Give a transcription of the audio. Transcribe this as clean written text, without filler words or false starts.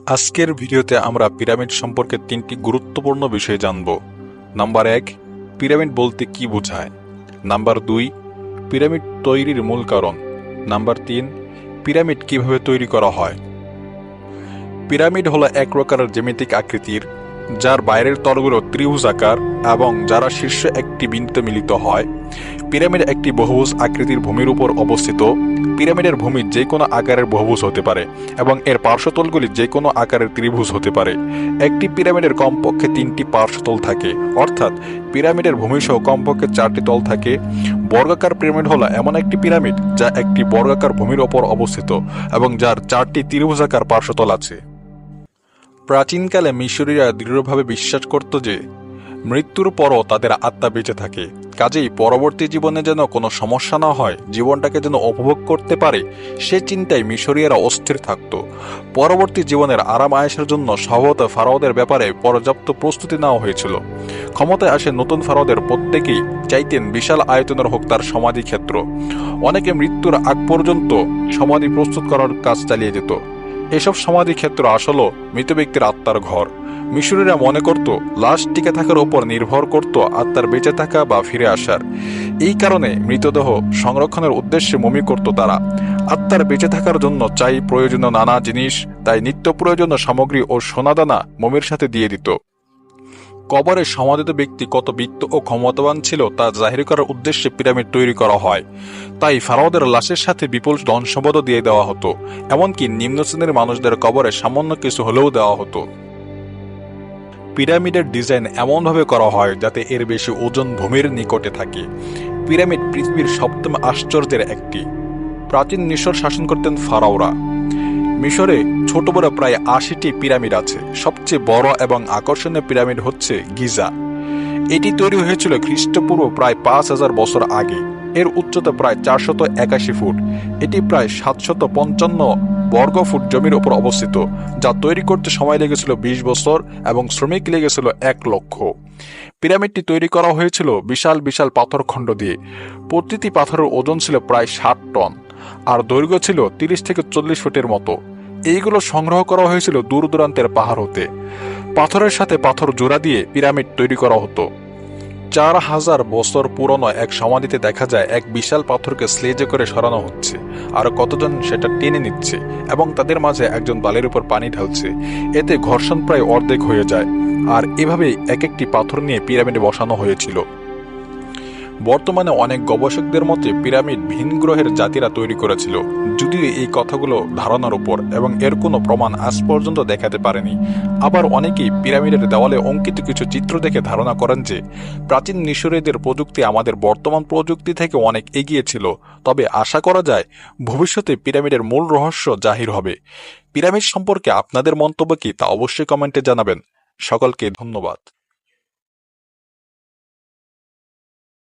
আজকের ভিডিওতে আমরা পিরামিড সম্পর্কে 3টি গুরুত্বপূর্ণ বিষয় জানব। নাম্বার 1, পিরামিড বলতে কি বোঝায়। নাম্বার 2, পিরামিড তৈরির মূল কারণ। নাম্বার 3, পিরামিড কিভাবে তৈরি করা হয়। পিরামিড হলো এক প্রকারের জ্যামিতিক আকৃতির, যার বাইরের তলগুলো ত্রিভুজাকার এবং যারা শীর্ষে একটি বিন্দুতে মিলিত হয়। পিরামিড একটি বহুভুজ আকৃতির ভূমির উপর অবস্থিত। পিরামিডের ভূমি যে কোনো আকারের বহুভুজ হতে পারে এবং এর পার্শ্বতলগুলি যে কোনো আকারের ত্রিভুজ হতে পারে। একটি পিরামিডের কমপক্ষে 3টি পার্শ্বতল থাকে, অর্থাৎ পিরামিডের ভূমিসহ কমপক্ষে 4টি তল থাকে। বর্গাকার পিরামিড হলো এমন একটি পিরামিড যা একটি বর্গাকার ভূমির ওপর অবস্থিত এবং যার 4টি ত্রিভুজাকার পার্শ্বতল আছে। প্রাচীনকালে মিশরীয়রা দৃঢ়ভাবে বিশ্বাস করত যে মৃত্যুর পরও তাদের আত্মা বেঁচে থাকে, কাজেই পরবর্তী জীবনে যেন কোনো সমস্যা না হয়, জীবনটাকে যেন উপভোগ করতে পারে, সে চিন্তায় মিশরীয়রা অস্থির থাকত। পরবর্তী জীবনের আরাম আয়েশের জন্য স্বভাবত ফারাওদের ব্যাপারে পর্যাপ্ত প্রস্তুতি নেওয়া হয়েছিল। ক্ষমতায় আসে নতুন ফারাওদের প্রত্যেকেই চাইতেন বিশাল আয়তনের হোক তার সমাধি ক্ষেত্র। অনেকে মৃত্যুর আগ পর্যন্ত সমাধি প্রস্তুত করার কাজ চালিয়ে যেত। এসব সমাধি ক্ষেত্র আসলে মৃত ব্যক্তির আত্মার ঘর। মিশরীয়রা মনে করত লাশ টিকে থাকার উপর নির্ভর করত আত্মার বেঁচে থাকা বা ফিরে আসার। এই কারণে মৃতদেহ সংরক্ষণের উদ্দেশ্যে মমি করত তারা। আত্মার বেঁচে থাকার জন্য চাই প্রয়োজনীয় নানা জিনিস, তাই নিত্য প্রয়োজনীয় সামগ্রী ও সোনাদানা মমির সাথে দিয়ে দিত। কবরে সমাধিত ব্যক্তি কত বিত্ত ও ক্ষমতাবান ছিল তা জাহির করার উদ্দেশ্যে পিরামিড তৈরি করা হয়। তাই ফারাওদের লাশের সাথে বিপুল ধন সম্পদও দিয়ে দেওয়া হতো, এমনকি নিম্ন শ্রেণীর মানুষদের কবরে সামান্য কিছু হলেও দেওয়া হতো। পিরামিডের ডিজাইন এমনভাবে করা হয় যাতে এর বেশি ওজন ভূমির নিকটে থাকে। পিরামিড পৃথিবীর 7ম আশ্চর্যের একটি। প্রাচীন মিশর শাসন করতেন ফারাওরা। মিশরে ছোট বড় প্রায় 80টি পিরামিড আছে। সবচেয়ে বড় এবং আকর্ষণীয় পিরামিড হচ্ছে গিজা। এটি তৈরি হয়েছিল খ্রিস্টপূর্ব প্রায় 5000 বছর আগে। এর উচ্চতা প্রায় 481 ফুট। এটি প্রায় 755 বর্গ ফুট জমির উপর অবস্থিত, যা তৈরি করতে সময় লেগেছিল 20 বছর এবং শ্রমিক লেগেছিল 1 লক্ষ। পিরামিডটি তৈরি করা হয়েছিল বিশাল বিশাল পাথরখণ্ড দিয়ে। প্রতিটি পাথরের ওজন ছিল প্রায় 60 টন আর দৈর্ঘ্য ছিল 30 থেকে 40 ফুটের মতো। এইগুলো সংগ্রহ করা হয়েছিল দূর দূরান্তের পাহাড় হতে। পাথরের সাথে পাথর জোড়া দিয়ে পিরামিড তৈরি করা হতো। 4000 বছর পুরনো এক সমাধিতে দেখা যায় এক বিশাল পাথরকে স্লেজে করে সরানো হচ্ছে, আর কতজন সেটা টেনে নিচ্ছে এবং তাদের মাঝে একজন বালির উপর পানি ঢালছে। এতে ঘর্ষণ প্রায় অর্ধেক হয়ে যায়। আর এভাবেই এক একটি পাথর নিয়ে পিরামিডে বসানো হয়েছিল। বর্তমানে অনেক গবেষকদের মতে পিরামিড ভিন গ্রহের জাতিরা তৈরি করেছিল, যদিও এই কথাগুলো ধারণার উপর এবং এর কোনো প্রমাণ আজ পর্যন্ত দেখাতে পারেনি। আবার অনেকেই পিরামিডের দেওয়ালে অঙ্কিত কিছু চিত্র দেখে ধারণা করেন যে প্রাচীন মিশরীয়দের প্রযুক্তি আমাদের বর্তমান প্রযুক্তি থেকে অনেক এগিয়ে ছিল। তবে আশা করা যায় ভবিষ্যতে পিরামিডের মূল রহস্য জাহির হবে। পিরামিড সম্পর্কে আপনাদের মন্তব্য কি তা অবশ্যই কমেন্টে জানাবেন। সকলকে ধন্যবাদ।